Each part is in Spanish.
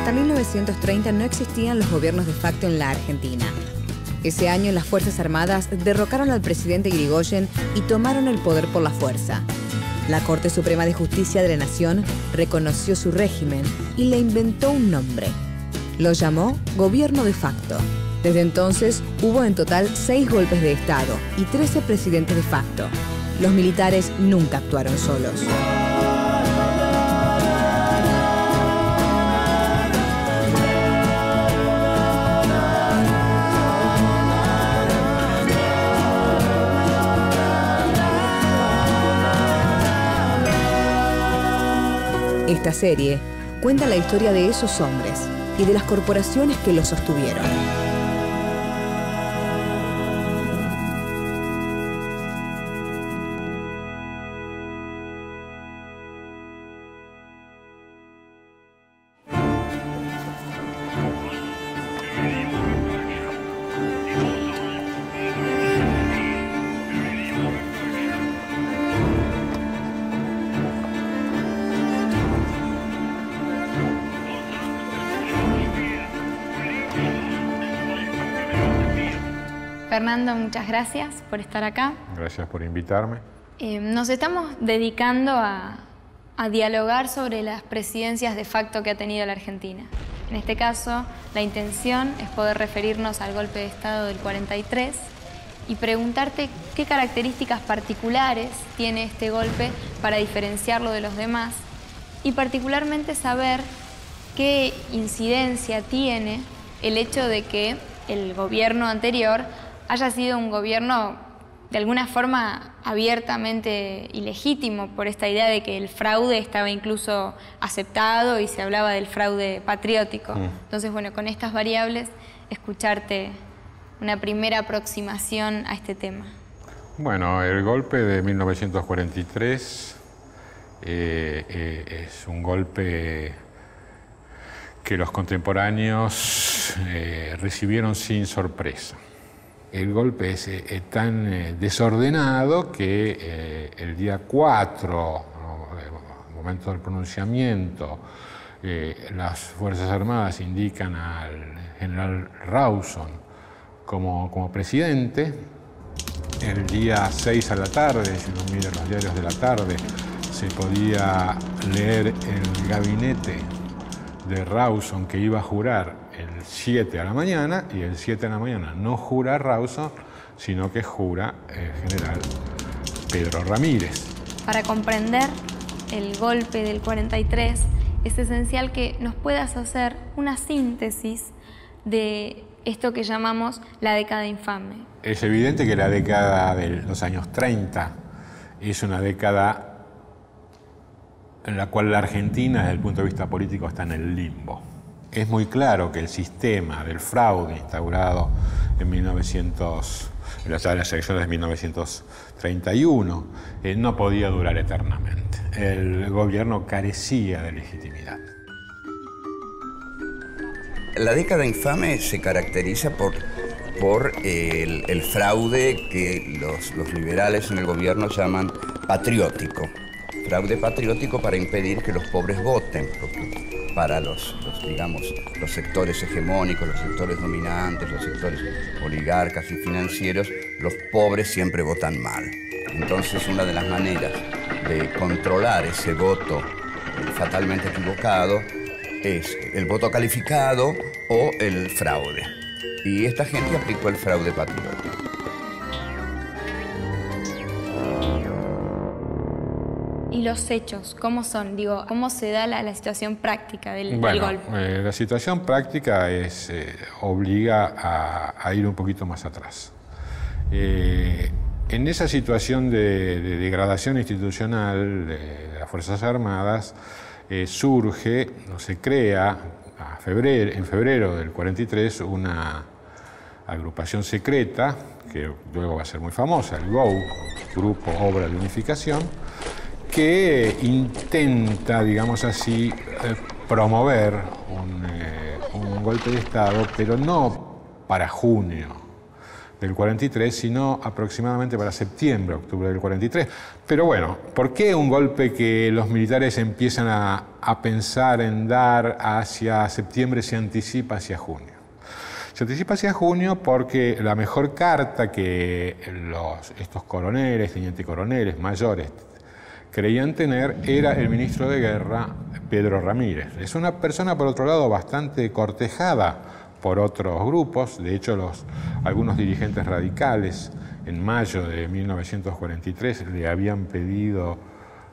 Hasta 1930 no existían los gobiernos de facto en la Argentina. Ese año las Fuerzas Armadas derrocaron al presidente Irigoyen y tomaron el poder por la fuerza. La Corte Suprema de Justicia de la Nación reconoció su régimen y le inventó un nombre. Lo llamó Gobierno de Facto. Desde entonces hubo en total 6 golpes de Estado y 13 presidentes de facto. Los militares nunca actuaron solos. Esta serie cuenta la historia de esos hombres y de las corporaciones que los sostuvieron. Fernando, muchas gracias por estar acá. Gracias por invitarme. Nos estamos dedicando a dialogar sobre las presidencias de facto que ha tenido la Argentina. En este caso, la intención es poder referirnos al golpe de Estado del 43 y preguntarte qué características particulares tiene este golpe para diferenciarlo de los demás y particularmente saber qué incidencia tiene el hecho de que el gobierno anterior haya sido un gobierno de alguna forma abiertamente ilegítimo por esta idea de que el fraude estaba incluso aceptado y se hablaba del fraude patriótico. Entonces, bueno, con estas variables, escucharte una primera aproximación a este tema. Bueno, el golpe de 1943 es un golpe que los contemporáneos recibieron sin sorpresa. El golpe es tan desordenado que el día 4, el momento del pronunciamiento, las Fuerzas Armadas indican al general Rawson como presidente. El día 6 a la tarde, si uno mira los diarios de la tarde, se podía leer el gabinete de Rawson que iba a jurar el 7 a la mañana, y el 7 de la mañana no jura Rawson, sino que jura el general Pedro Ramírez. Para comprender el golpe del 43, es esencial que nos puedas hacer una síntesis de esto que llamamos la década infame. Es evidente que la década de los años 30 es una década en la cual la Argentina, desde el punto de vista político, está en el limbo. Es muy claro que el sistema del fraude instaurado en las elecciones de 1931 no podía durar eternamente. El gobierno carecía de legitimidad. La década infame se caracteriza por el fraude que los liberales en el gobierno llaman patriótico. Fraude patriótico para impedir que los pobres voten, porque para los sectores hegemónicos, los sectores dominantes, los sectores oligarcas y financieros, los pobres siempre votan mal. Entonces, una de las maneras de controlar ese voto fatalmente equivocado es el voto calificado o el fraude. Y esta gente aplicó el fraude patriótico. ¿Y los hechos cómo son? Digo, ¿cómo se da la situación práctica del golpe? La situación práctica obliga a ir un poquito más atrás. En esa situación de degradación institucional de las Fuerzas Armadas se crea en febrero del 43 una agrupación secreta que luego va a ser muy famosa, el GOU, Grupo Obra de Unificación, que intenta, digamos así, promover un golpe de Estado, pero no para junio del 43, sino aproximadamente para septiembre, octubre del 43. Pero bueno, ¿por qué un golpe que los militares empiezan a pensar en dar hacia septiembre se anticipa hacia junio? Se anticipa hacia junio porque la mejor carta que estos coroneles, teniente coroneles, mayores, creían tener era el ministro de Guerra, Pedro Ramírez. Es una persona, por otro lado, bastante cortejada por otros grupos. De hecho, algunos dirigentes radicales en mayo de 1943 le habían pedido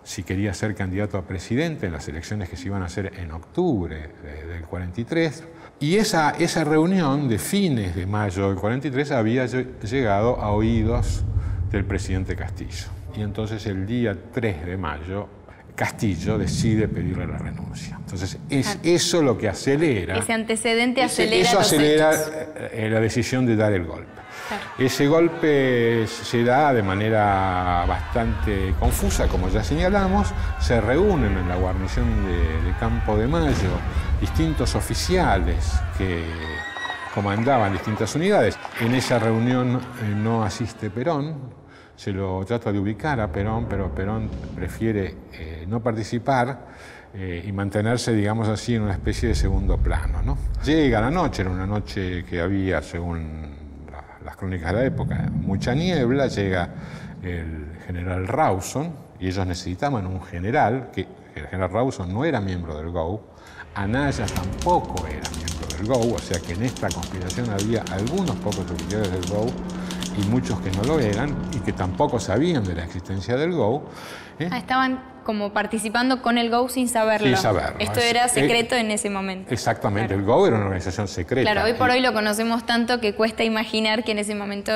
si quería ser candidato a presidente en las elecciones que se iban a hacer en octubre del 43. Y esa reunión de fines de mayo del 43 había llegado a oídos del presidente Castillo. Y entonces el día 3 de mayo Castillo decide pedirle la renuncia. Entonces es eso lo que acelera. Ese antecedente acelera eso los acelera hechos. La decisión de dar el golpe. Claro. Ese golpe se da de manera bastante confusa, como ya señalamos. Se reúnen en la guarnición de Campo de Mayo distintos oficiales que comandaban distintas unidades. En esa reunión no asiste Perón. Se lo trata de ubicar a Perón, pero Perón prefiere no participar y mantenerse, digamos así, en una especie de segundo plano, ¿no? Llega la noche, era una noche que había, según las crónicas de la época, mucha niebla, llega el general Rawson, y ellos necesitaban un general, que el general Rawson no era miembro del GOU, Anaya tampoco era miembro del GOU, o sea que en esta conspiración había algunos pocos oficiales del GOU, y muchos que no lo eran y que tampoco sabían de la existencia del GOU. Estaban como participando con el GOU sin saberlo. Sin saberlo. Esto era secreto en ese momento. Exactamente, claro. El GOU era una organización secreta. Claro, hoy por hoy lo conocemos tanto que cuesta imaginar que en ese momento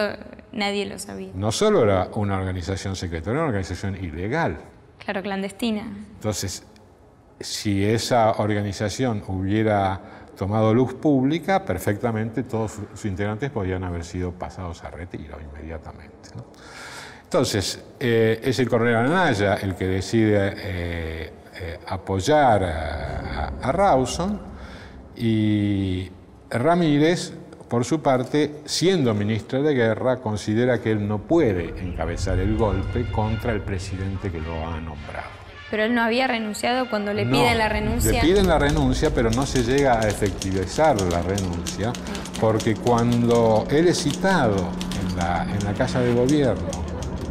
nadie lo sabía. No solo era una organización secreta, era una organización ilegal. Claro, clandestina. Entonces, si esa organización hubiera tomado luz pública, perfectamente todos sus integrantes podían haber sido pasados a retiro inmediatamente, ¿no? Entonces, es el coronel Anaya el que decide apoyar a Rawson, y Ramírez, por su parte, siendo ministro de Guerra, considera que él no puede encabezar el golpe contra el presidente que lo ha nombrado. Pero él no había renunciado cuando le piden la renuncia. Le piden la renuncia, pero no se llega a efectivizar la renuncia, porque cuando él es citado en la Casa de Gobierno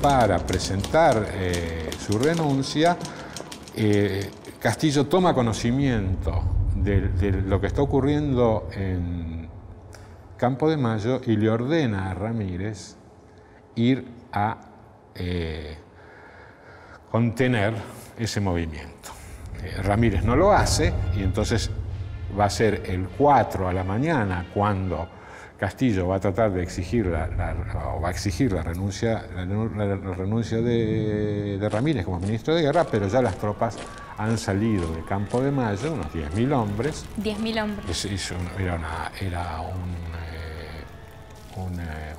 para presentar su renuncia, Castillo toma conocimiento de lo que está ocurriendo en Campo de Mayo y le ordena a Ramírez ir a contener ese movimiento. Ramírez no lo hace, y entonces va a ser el 4 a la mañana cuando Castillo va a tratar de exigir la renuncia de Ramírez como ministro de Guerra, pero ya las tropas han salido de Campo de Mayo, unos 10.000 hombres. 10.000 hombres. Era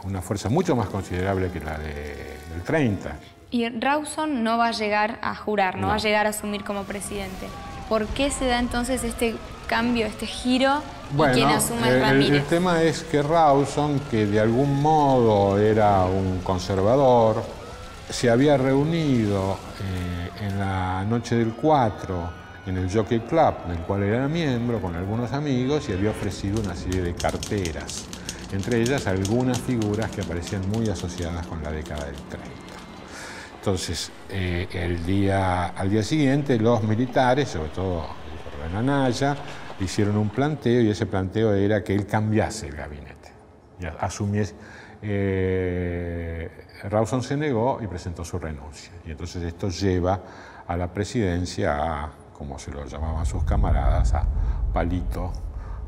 una fuerza mucho más considerable que la del 30. Y Rawson no va a llegar a jurar, no va a llegar a asumir como presidente. ¿Por qué se da entonces este cambio, este giro, y quien asume es Ramírez? El tema es que Rawson, que de algún modo era un conservador, se había reunido en la noche del 4 en el Jockey Club, del cual era miembro, con algunos amigos, y había ofrecido una serie de carteras, entre ellas algunas figuras que aparecían muy asociadas con la década del 30. Entonces, al día siguiente, los militares, sobre todo el coronel Anaya, hicieron un planteo, y ese planteo era que él cambiase el gabinete. Rawson se negó y presentó su renuncia. Y entonces esto lleva a la presidencia a, como se lo llamaban sus camaradas, a Palito,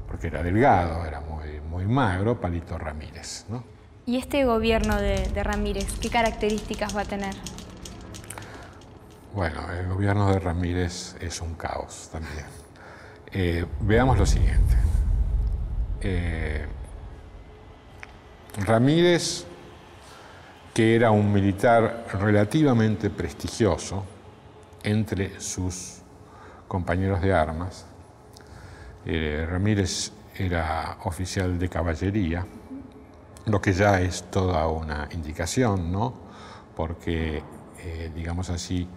porque era delgado, era muy magro, Palito Ramírez, ¿no? ¿Y este gobierno de Ramírez, qué características va a tener? Bueno, el gobierno de Ramírez es un caos también. Veamos lo siguiente. Ramírez, que era un militar relativamente prestigioso entre sus compañeros de armas, Ramírez era oficial de caballería, lo que ya es toda una indicación, ¿no? Porque, digamos así,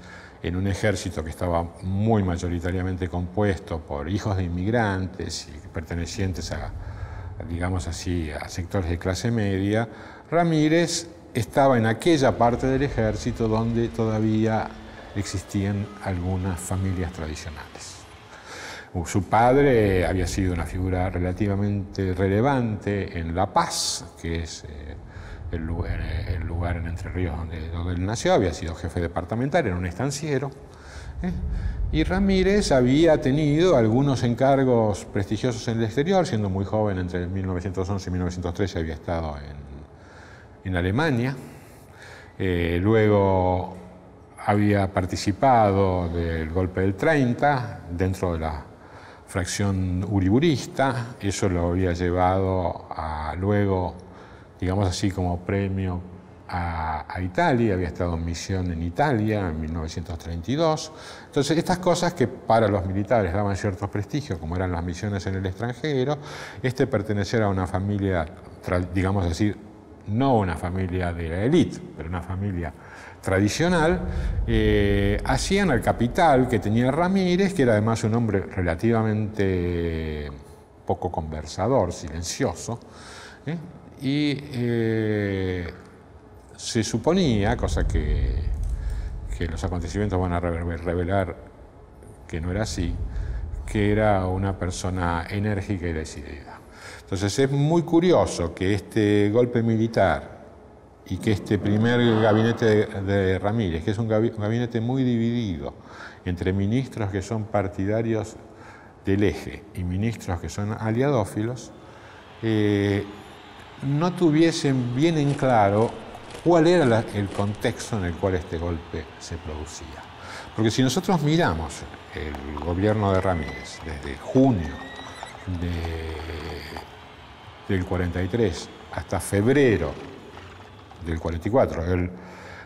en un ejército que estaba muy mayoritariamente compuesto por hijos de inmigrantes y pertenecientes a, digamos así, a sectores de clase media, Ramírez estaba en aquella parte del ejército donde todavía existían algunas familias tradicionales. Su padre había sido una figura relativamente relevante en La Paz, que es el lugar en Entre Ríos donde él nació, había sido jefe departamental, era un estanciero. Y Ramírez había tenido algunos encargos prestigiosos en el exterior, siendo muy joven, entre 1911 y 1913 había estado en Alemania. Luego había participado del golpe del 30 dentro de la fracción uriburista. Eso lo había llevado a luego, digamos así, como premio a Italia. Había estado en misión en Italia en 1932. Entonces, estas cosas que para los militares daban cierto prestigio, como eran las misiones en el extranjero, pertenecer a una familia, digamos así, no una familia de la élite, pero una familia tradicional, hacían al capital que tenía Ramírez, que era además un hombre relativamente poco conversador, silencioso, y se suponía, cosa que los acontecimientos van a revelar que no era así, que era una persona enérgica y decidida. Entonces es muy curioso que este golpe militar y que este primer gabinete de Ramírez, que es un gabinete muy dividido entre ministros que son partidarios del eje y ministros que son aliadófilos, no tuviesen bien en claro cuál era el contexto en el cual este golpe se producía. Porque si nosotros miramos el gobierno de Ramírez desde junio del 43 hasta febrero del 44, él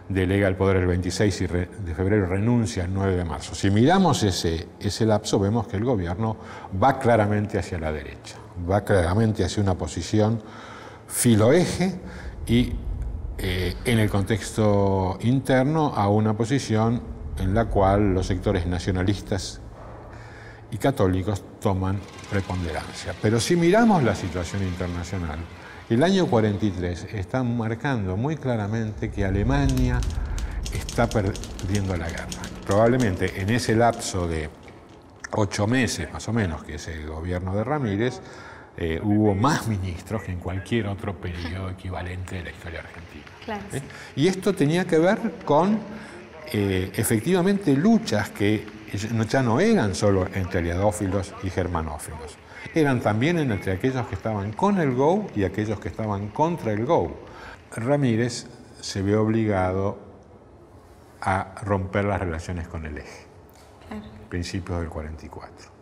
delega el poder el 26 de febrero, renuncia el 9 de marzo. Si miramos ese lapso, vemos que el gobierno va claramente hacia la derecha, va claramente hacia una posición filoeje y en el contexto interno a una posición en la cual los sectores nacionalistas y católicos toman preponderancia. Pero si miramos la situación internacional, el año 43 está marcando muy claramente que Alemania está perdiendo la guerra. Probablemente en ese lapso de 8 meses, más o menos, que es el gobierno de Ramírez, hubo más ministros que en cualquier otro periodo equivalente de la historia argentina. Claro, sí. Y esto tenía que ver con, efectivamente, luchas que ya no eran solo entre aliadófilos y germanófilos. Eran también entre aquellos que estaban con el GO y aquellos que estaban contra el GO. Ramírez se ve obligado a romper las relaciones con el eje, principios del 44.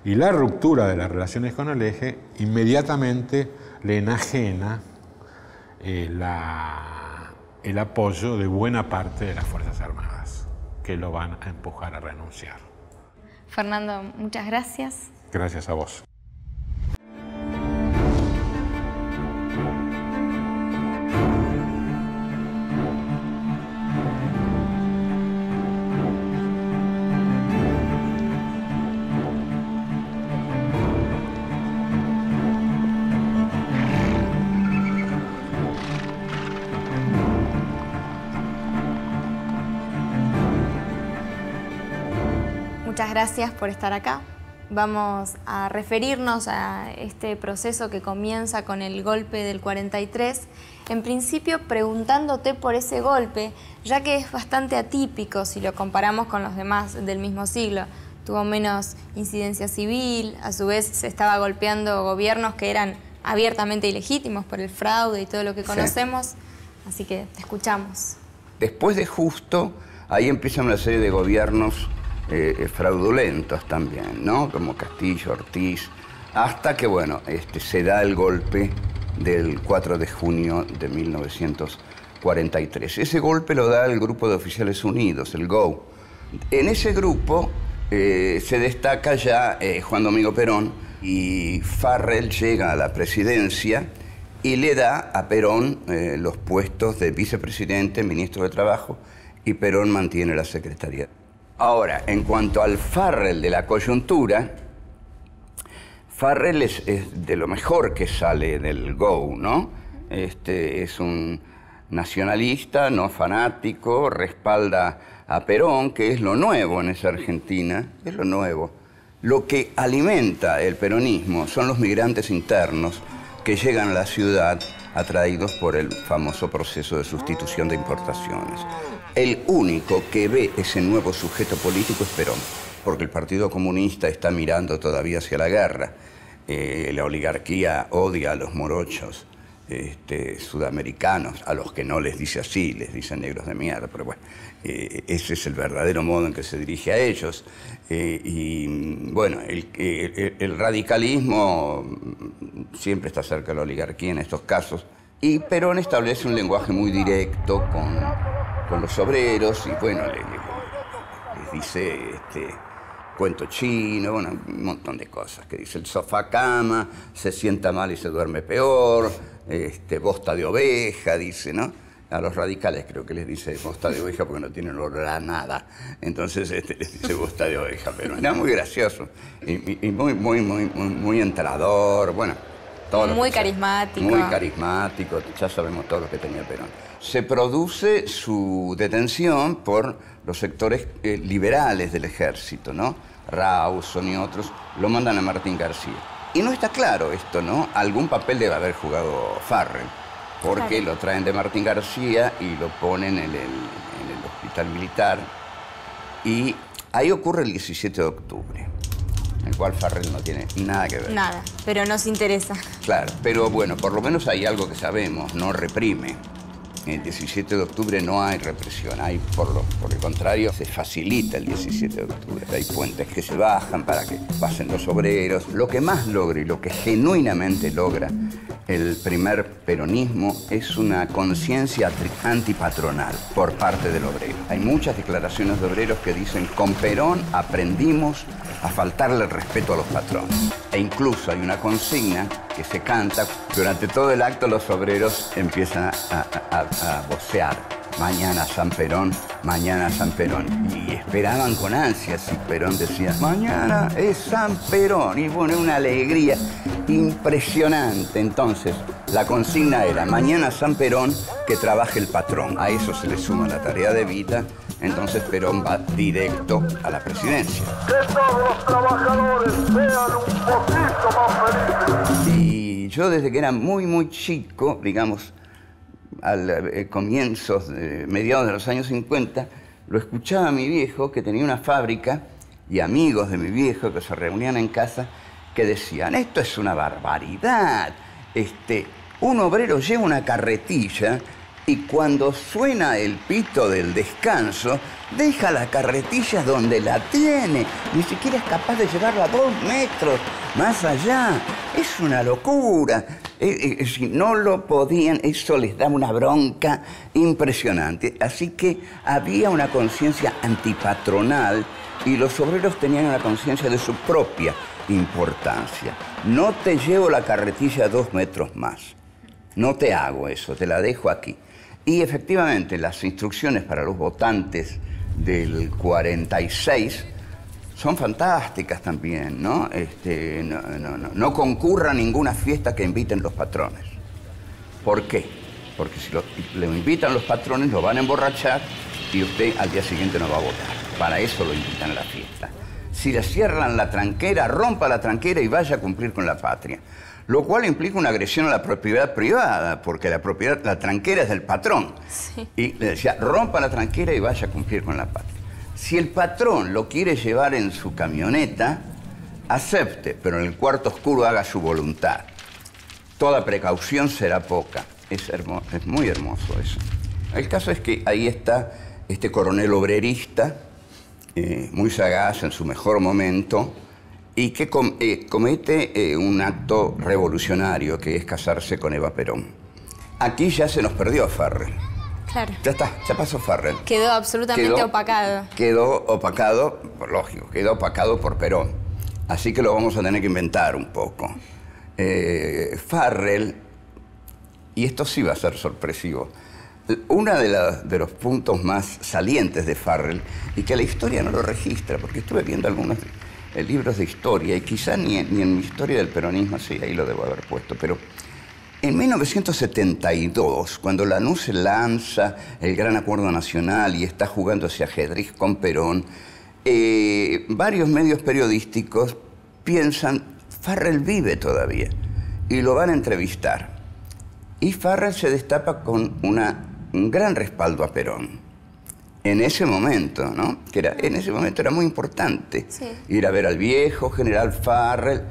Y la ruptura de las relaciones con el eje inmediatamente le enajena el apoyo de buena parte de las Fuerzas Armadas, que lo van a empujar a renunciar. Fernando, muchas gracias. Gracias a vos. Muchas gracias por estar acá. vamos a referirnos a este proceso que comienza con el golpe del 43, en principio preguntándote por ese golpe, ya que es bastante atípico si lo comparamos con los demás del mismo siglo. Tuvo menos incidencia civil, a su vez se estaba golpeando gobiernos que eran abiertamente ilegítimos por el fraude y todo lo que conocemos, sí. Así que te escuchamos. Después de Justo, ahí empiezan una serie de gobiernos fraudulentos también, ¿no? Como Castillo, Ortiz, hasta que, bueno, se da el golpe del 4 de junio de 1943. Ese golpe lo da el Grupo de Oficiales Unidos, el GO. En ese grupo se destaca ya Juan Domingo Perón, y Farrell llega a la presidencia y le da a Perón los puestos de vicepresidente, ministro de Trabajo, y Perón mantiene la secretaría. Ahora, en cuanto al Farrell de la coyuntura, Farrell es de lo mejor que sale del GO, ¿no? Es un nacionalista, no fanático, respalda a Perón, que es lo nuevo en esa Argentina, es lo nuevo. Lo que alimenta el peronismo son los migrantes internos que llegan a la ciudad atraídos por el famoso proceso de sustitución de importaciones. El único que ve ese nuevo sujeto político es Perón, porque el Partido Comunista está mirando todavía hacia la guerra. La oligarquía odia a los morochos sudamericanos, a los que no les dice así, les dicen negros de mierda, pero bueno, ese es el verdadero modo en que se dirige a ellos. Y bueno, el radicalismo siempre está cerca de la oligarquía en estos casos, y Perón establece un lenguaje muy directo con los obreros, y bueno, les dice cuento chino, bueno, un montón de cosas, que dice el sofá cama, se sienta mal y se duerme peor, bosta de oveja, dice, ¿no? A los radicales creo que les dice bosta de oveja porque no tienen olor a nada. Entonces les dice bosta de oveja, pero era muy gracioso y muy entrador, bueno. Todo muy carismático. Muy carismático, ya sabemos todo lo que tenía Perón. Se produce su detención por los sectores liberales del ejército, ¿no? Rawson y otros, lo mandan a Martín García. Y no está claro esto, ¿no? Algún papel debe haber jugado Farrell, porque lo traen de Martín García y lo ponen en el hospital militar. Y ahí ocurre el 17 de octubre, en el cual Farrell no tiene nada que ver. Nada, pero nos interesa. Claro, pero bueno, por lo menos hay algo que sabemos, no reprime. El 17 de octubre no hay represión, hay por el contrario, se facilita el 17 de octubre. Hay puentes que se bajan para que pasen los obreros. Lo que más logra y lo que genuinamente logra el primer peronismo es una conciencia antipatronal por parte del obrero. Hay muchas declaraciones de obreros que dicen: con Perón aprendimos a faltarle el respeto a los patrones. E incluso hay una consigna que se canta. Durante todo el acto los obreros empiezan a vocear: mañana San Perón, mañana San Perón. Y esperaban con ansias si Perón decía: mañana es San Perón. Y bueno, una alegría impresionante. Entonces, la consigna era: mañana San Perón, que trabaje el patrón. A eso se le suma la tarea de vida. Entonces Perón va directo a la presidencia. Que todos los trabajadores sean un poquito más felices. Y yo desde que era muy chico, digamos, al comienzos, mediados de los años 50, lo escuchaba a mi viejo, que tenía una fábrica, y amigos de mi viejo que se reunían en casa, que decían: esto es una barbaridad. Un obrero lleva una carretilla y cuando suena el pito del descanso, deja la carretilla donde la tiene. Ni siquiera es capaz de llevarla 2 metros más allá. Es una locura. Si no lo podían, eso les daba una bronca impresionante. Así que había una conciencia antipatronal y los obreros tenían una conciencia de su propia importancia. No te llevo la carretilla 2 metros más. No te hago eso, te la dejo aquí. Y efectivamente, las instrucciones para los votantes del 46 son fantásticas también, ¿no? No concurra a ninguna fiesta que inviten los patrones. ¿Por qué? Porque si lo invitan los patrones, lo van a emborrachar y usted al día siguiente no va a votar. Para eso lo invitan a la fiesta. si le cierran la tranquera, rompa la tranquera y vaya a cumplir con la patria. Lo cual implica una agresión a la propiedad privada, porque la tranquera es del patrón. Sí. Y le decía, rompa la tranquera y vaya a cumplir con la patria. Si el patrón lo quiere llevar en su camioneta, acepte, pero en el cuarto oscuro haga su voluntad. Toda precaución será poca. Es muy hermoso eso. El caso es que ahí está este coronel obrerista, muy sagaz en su mejor momento, y que comete un acto revolucionario, que es casarse con Eva Perón. Aquí ya se nos perdió Farrell. Claro. Ya está, ya pasó Farrell. Quedó absolutamente opacado. Quedó opacado, lógico, quedó opacado por Perón. Así que lo vamos a tener que inventar un poco. Farrell, y esto sí va a ser sorpresivo, uno de los puntos más salientes de Farrell, y que la historia no lo registra, porque estuve viendo algunos libros de historia, y quizá ni en mi historia del peronismo, sí, ahí lo debo haber puesto, pero en 1972, cuando Lanús se lanza el Gran Acuerdo Nacional y está jugando ese ajedrez con Perón, varios medios periodísticos piensan, Farrell vive todavía, y lo van a entrevistar. Y Farrell se destapa con un gran respaldo a Perón. En ese momento, ¿no? En ese momento era muy importante ir a ver al viejo general Farrell,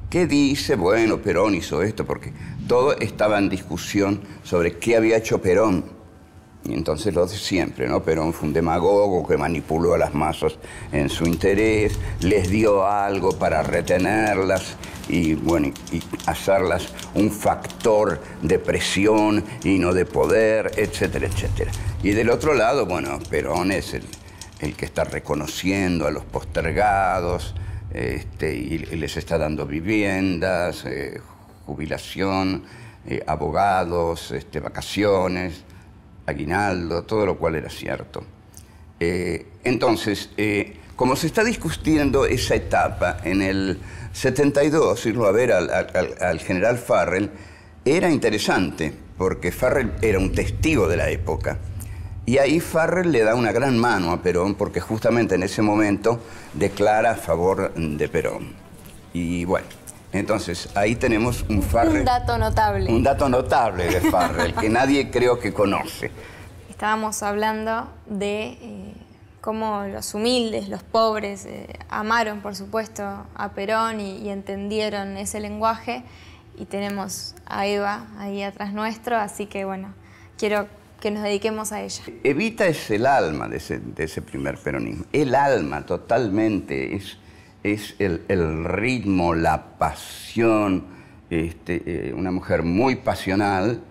que dice, bueno, Perón hizo esto, porque todo estaba en discusión sobre qué había hecho Perón. Y entonces lo de siempre, ¿no? Perón fue un demagogo que manipuló a las masas en su interés, les dio algo para retenerlas y, bueno, y hacerlas un factor de presión y no de poder, etcétera, etcétera. Y del otro lado, bueno, Perón es el que está reconociendo a los postergados, y les está dando viviendas, jubilación, abogados, vacaciones, aguinaldo, todo lo cual era cierto. Entonces, como se está discutiendo esa etapa, en el 72, irlo a ver al general Farrell, era interesante, porque Farrell era un testigo de la época. Y ahí Farrell le da una gran mano a Perón, porque justamente en ese momento declara a favor de Perón. Y bueno, entonces ahí tenemos un Farrell... Un dato notable. Un dato notable de Farrell, que nadie creo que conoce. Estábamos hablando de cómo los humildes, los pobres, amaron, por supuesto, a Perón y entendieron ese lenguaje. Y tenemos a Eva ahí atrás nuestro, así que bueno, quiero que nos dediquemos a ella. Evita es el alma de ese primer peronismo. El alma totalmente, es el ritmo, la pasión, una mujer muy pasional,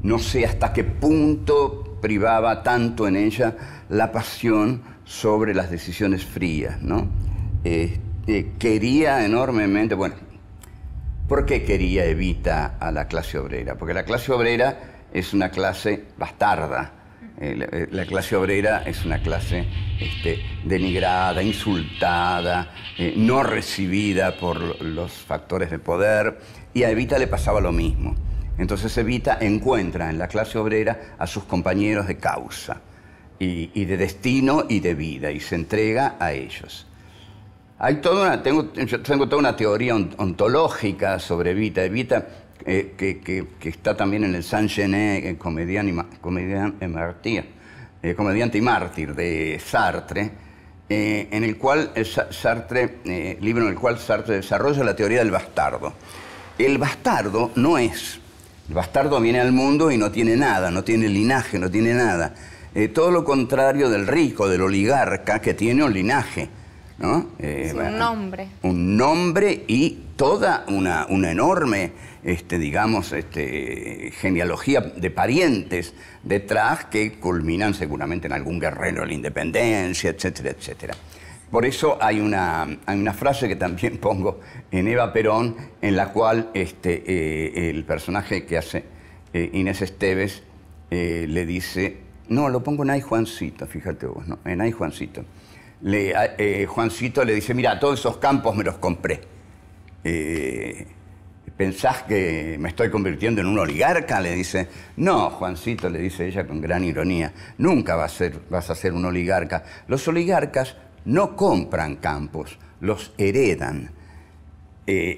no sé hasta qué punto privaba tanto en ella la pasión sobre las decisiones frías, ¿no? Quería enormemente, bueno, ¿por qué quería Evita a la clase obrera? Porque la clase obrera es una clase bastarda. La clase obrera es una clase denigrada, insultada, no recibida por los factores de poder, y a Evita le pasaba lo mismo. Entonces Evita encuentra en la clase obrera a sus compañeros de causa, y de destino y de vida, y se entrega a ellos. Hay yo tengo toda una teoría ontológica sobre Evita. Evita, que está también en el Saint-Genet, comediante y mártir de Sartre, en el cual libro en el cual Sartre desarrolla la teoría del bastardo. El bastardo no es. El bastardo viene al mundo y no tiene nada, no tiene linaje, no tiene nada. Todo lo contrario del rico, del oligarca, que tiene un linaje, ¿no? Un nombre. Un nombre y toda una enorme, genealogía de parientes detrás que culminan seguramente en algún guerrero de la independencia, etcétera, etcétera. Por eso hay una frase que también pongo en Eva Perón, en la cual el personaje que hace Inés Esteves le dice, no, lo pongo en Ay Juancito, fíjate vos, ¿no? En Ay Juancito. Juancito le dice, mira, todos esos campos me los compré. ¿pensás que me estoy convirtiendo en un oligarca? Le dice. No, Juancito, le dice ella con gran ironía, nunca vas a ser un oligarca. Los oligarcas no compran campos, los heredan.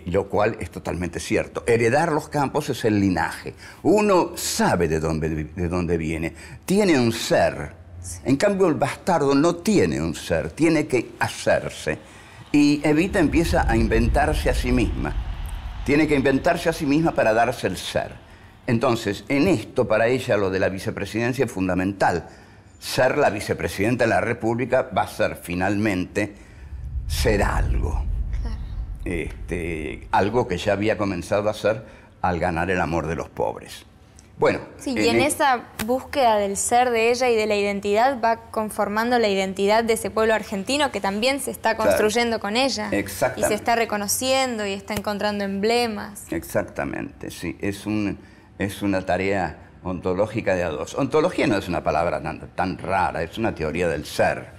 Lo cual es totalmente cierto. Heredar los campos es el linaje. Uno sabe de dónde viene, tiene un ser. En cambio, el bastardo no tiene un ser, tiene que hacerse. Y Evita empieza a inventarse a sí misma. Tiene que inventarse a sí misma para darse el ser. Entonces, en esto, para ella, lo de la vicepresidencia es fundamental. Ser la vicepresidenta de la República va a ser, finalmente, ser algo. Algo que ya había comenzado a hacer al ganar el amor de los pobres. Bueno, sí, y en esa búsqueda del ser de ella y de la identidad va conformando la identidad de ese pueblo argentino que también se está construyendo con ella. Exactamente. Y se está reconociendo y está encontrando emblemas. Exactamente, sí. Es una tarea ontológica de a dos. Ontología no es una palabra tan rara, es una teoría del ser.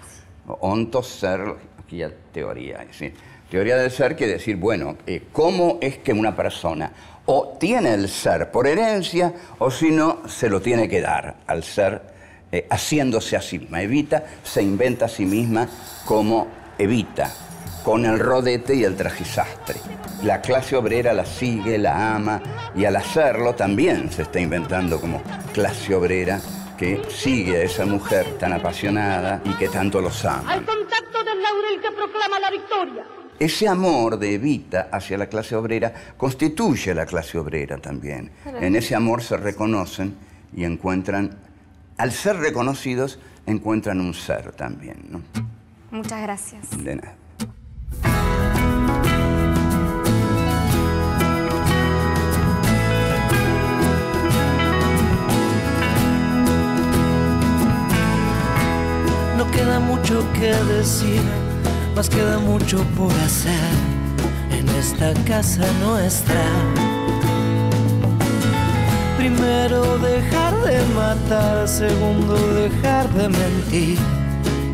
Ontos, ser, aquí ya teoría, ¿sí? Teoría del ser quiere decir, bueno, ¿cómo es que una persona o tiene el ser por herencia o si no, se lo tiene que dar al ser haciéndose a sí misma? Evita se inventa a sí misma como Evita, con el rodete y el trajisastre. La clase obrera la sigue, la ama y al hacerlo también se está inventando como clase obrera que sigue a esa mujer tan apasionada y que tanto los ama. Al contacto del laurel que proclama la victoria. Ese amor de Evita hacia la clase obrera constituye a la clase obrera también. En ese amor se reconocen y encuentran, al ser reconocidos, encuentran un ser también, ¿no? Muchas gracias. De nada. No queda mucho que decir, mas queda mucho por hacer en esta casa nuestra. Primero dejar de matar, segundo dejar de mentir,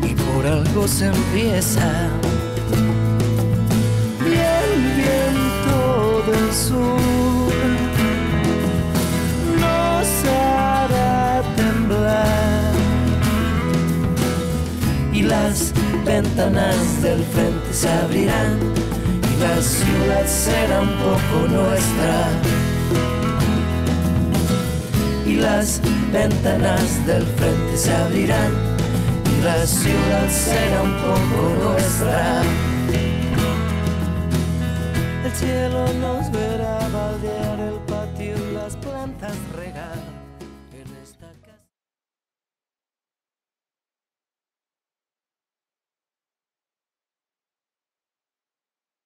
y por algo se empieza. Y el viento del sur nos hará temblar, y las ventanas del frente se abrirán y la ciudad será un poco nuestra. Y las ventanas del frente se abrirán y la ciudad será un poco nuestra. El cielo nos verá baldear, el patio y las plantas regar.